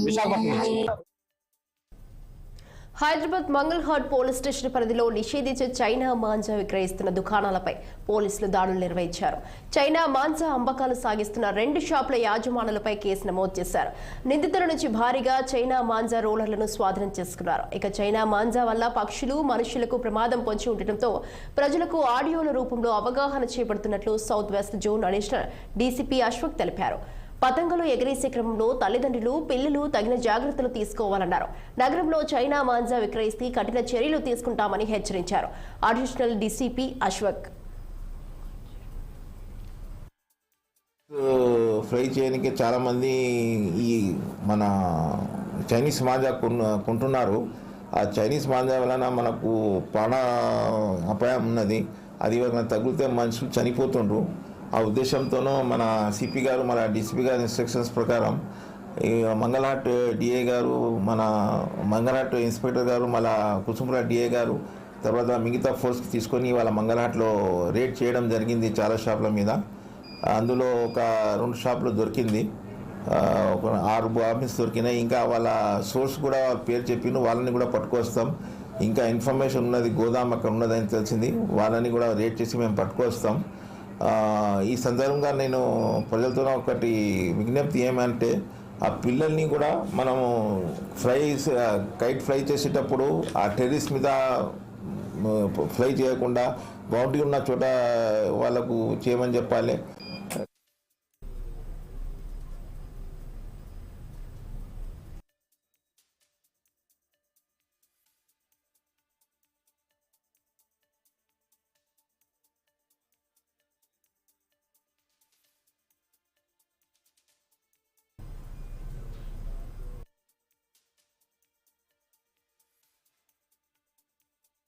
విశాఖపట్నం నుంచి. Hyderabad Mangalhat police station పరిధిలో నిషేధించే China manja విక్రయిస్తున్న దుకాణాలపై పోలీసులు దాడులు నిర్వహించారు. చైనా మాంజా అమ్మకాలు సాగిస్తున్న 2 షాపుల యాజమానులపై కేసు నమోదు చేశారు. నిందితుల నుంచి భారీగా చైనా మాంజా రోలర్లను స్వాధీనం చేసుకున్నారు. ఇక చైనా మాంజా వల్ల పక్షులు, మనుషులకు ప్రమాదం పొంచి ఉండటంతో ప్రజలకు ఆడియోల రూపంలో అవగాహన చేపడుతున్నట్లు south west zone additional DCP Ashwak తెలిపారు. పతంగులు ఎగరేసే క్రమంలో తల్లిదండ్రులు, పిల్లలు తగిన జాగ్రత్తలు తీసుకోవాలన్నారు. నగరంలో చైనా మాంజా విక్రయిస్తే కఠిన చర్యలు తీసుకుంటామని హెచ్చరించారు అడిషనల్ డీసీపీ అశ్వక్. ఫ్రై చేయడానికి చాలా మంది ఈ మన చైనీస్ మాంజా కొంటున్నారు. ఆ చైనీస్ మాంజా వలన మనకు ప్రాణ అపాయం ఉన్నది. అది వలన తగిలితే మనుషులు చనిపోతుండ్రు. ఆ ఉద్దేశంతోనూ మన సిపి గారు, మన డీసీపీ గారి ఇన్స్ట్రక్షన్స్ ప్రకారం ఈ మంగళహాట్ డిఏ గారు, మన మంగళహాట్ ఇన్స్పెక్టర్ గారు, మళ్ళా కుసుంపుర డిఏ గారు, తర్వాత మిగతా ఫోర్స్కి తీసుకొని వాళ్ళ మంగళహాట్లో రేడ్ చేయడం జరిగింది చాలా షాపుల మీద. అందులో ఒక 2 షాపులు దొరికింది, ఒక 6 బాంబుస్ దొరికినాయి. ఇంకా వాళ్ళ సోర్స్ కూడా వాళ్ళ పేరు చెప్పిండు, వాళ్ళని కూడా పట్టుకొస్తాం. ఇంకా ఇన్ఫర్మేషన్ ఉన్నది, గోదాం అక్కడ ఉన్నదని తెలిసింది, వాళ్ళని కూడా రేడ్ చేసి మేము పట్టుకొస్తాం. ఈ సందర్భంగా నేను ప్రజలతో ఒకటి విజ్ఞప్తి ఏమంటే, ఆ పిల్లల్ని కూడా మనము కైట్ ఫ్లై చేసేటప్పుడు ఆ టెర్రస్ మీద ఫ్లై చేయకుండా బౌండరీ ఉన్న చోట వాళ్ళకు చేయమని చెప్పాలి.